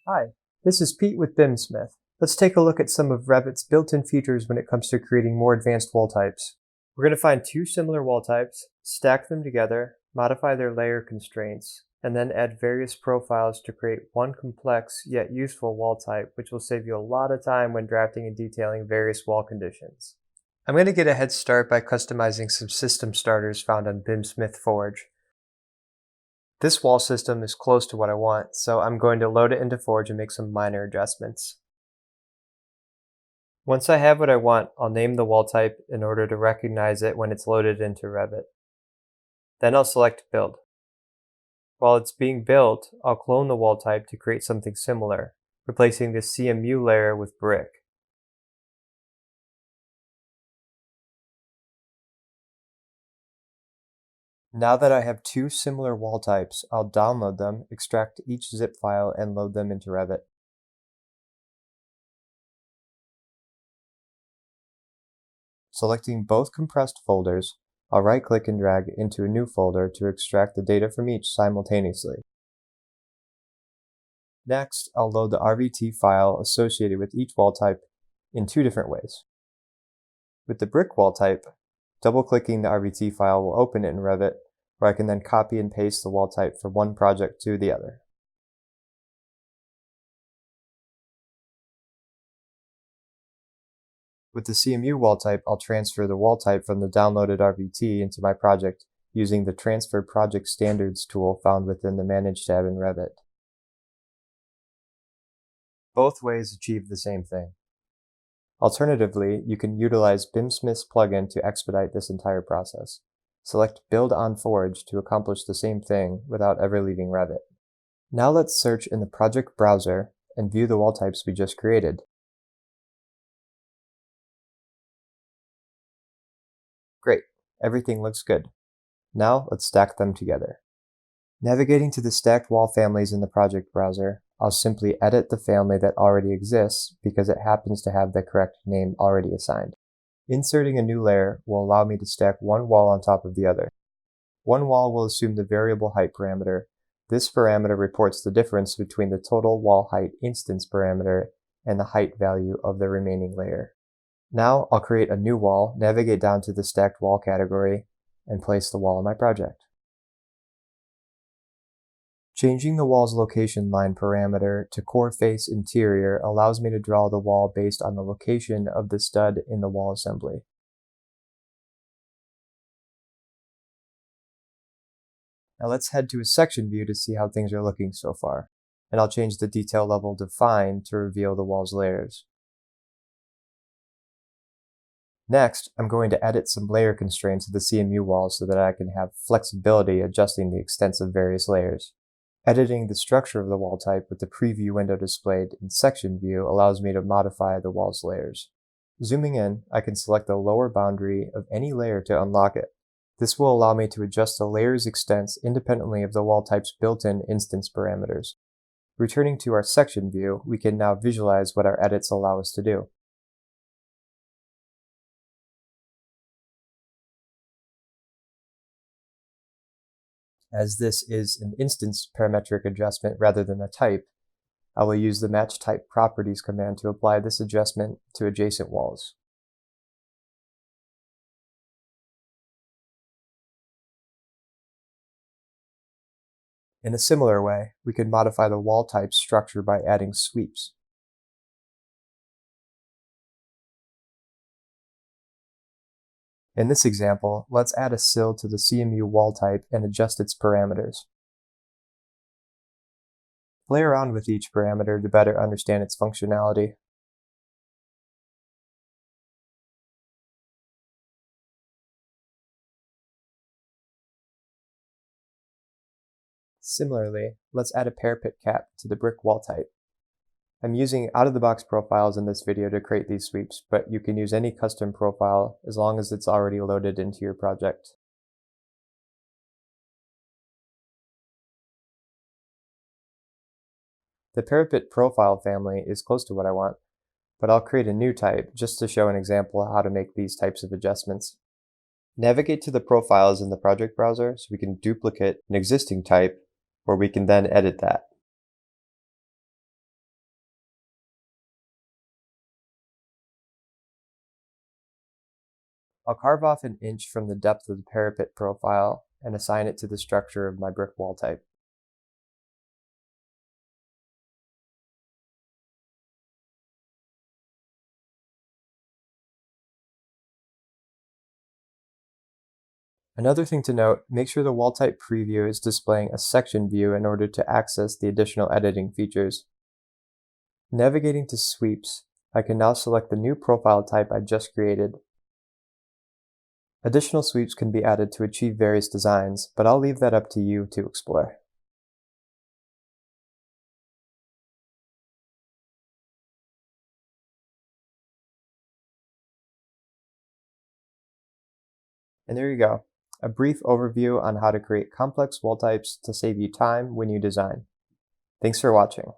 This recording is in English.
Hi, this is Pete with BIMsmith. Let's take a look at some of Revit's built-in features when it comes to creating more advanced wall types. We're going to find two similar wall types, stack them together, modify their layer constraints, and then add various profiles to create one complex yet useful wall type, which will save you a lot of time when drafting and detailing various wall conditions. I'm going to get a head start by customizing some system starters found on BIMsmith Forge. This wall system is close to what I want, so I'm going to load it into Forge and make some minor adjustments. Once I have what I want, I'll name the wall type in order to recognize it when it's loaded into Revit. Then I'll select Build. While it's being built, I'll clone the wall type to create something similar, replacing the CMU layer with brick. Now that I have two similar wall types, I'll download them, extract each zip file, and load them into Revit. Selecting both compressed folders, I'll right-click and drag into a new folder to extract the data from each simultaneously. Next, I'll load the RVT file associated with each wall type in two different ways. With the brick wall type, double-clicking the RVT file will open it in Revit, where I can then copy and paste the wall type from one project to the other. With the CMU wall type, I'll transfer the wall type from the downloaded RVT into my project using the Transfer Project Standards tool found within the Manage tab in Revit. Both ways achieve the same thing. Alternatively, you can utilize BIMsmith's plugin to expedite this entire process. Select Build on Forge to accomplish the same thing without ever leaving Revit. Now let's search in the project browser and view the wall types we just created. Great, everything looks good. Now let's stack them together. Navigating to the stacked wall families in the project browser, I'll simply edit the family that already exists because it happens to have the correct name already assigned. Inserting a new layer will allow me to stack one wall on top of the other. One wall will assume the variable height parameter. This parameter reports the difference between the total wall height instance parameter and the height value of the remaining layer. Now I'll create a new wall, navigate down to the stacked wall category, and place the wall in my project. Changing the wall's location line parameter to core face interior allows me to draw the wall based on the location of the stud in the wall assembly. Now let's head to a section view to see how things are looking so far, and I'll change the detail level to fine to reveal the wall's layers. Next, I'm going to edit some layer constraints of the CMU wall so that I can have flexibility adjusting the extents of various layers. Editing the structure of the wall type with the preview window displayed in section view allows me to modify the wall's layers. Zooming in, I can select the lower boundary of any layer to unlock it. This will allow me to adjust the layer's extents independently of the wall type's built-in instance parameters. Returning to our section view, we can now visualize what our edits allow us to do. As this is an instance parametric adjustment rather than a type, I will use the Match Type Properties command to apply this adjustment to adjacent walls. In a similar way, we could modify the wall type structure by adding sweeps. In this example, let's add a sill to the CMU wall type and adjust its parameters. Play around with each parameter to better understand its functionality. Similarly, let's add a parapet cap to the brick wall type. I'm using out-of-the-box profiles in this video to create these sweeps, but you can use any custom profile as long as it's already loaded into your project. The parapet profile family is close to what I want, but I'll create a new type just to show an example of how to make these types of adjustments. Navigate to the profiles in the project browser so we can duplicate an existing type, or we can then edit that. I'll carve off an inch from the depth of the parapet profile and assign it to the structure of my brick wall type. Another thing to note, make sure the wall type preview is displaying a section view in order to access the additional editing features. Navigating to sweeps, I can now select the new profile type I just created. Additional sweeps can be added to achieve various designs, but I'll leave that up to you to explore. And there you go, a brief overview on how to create complex wall types to save you time when you design. Thanks for watching.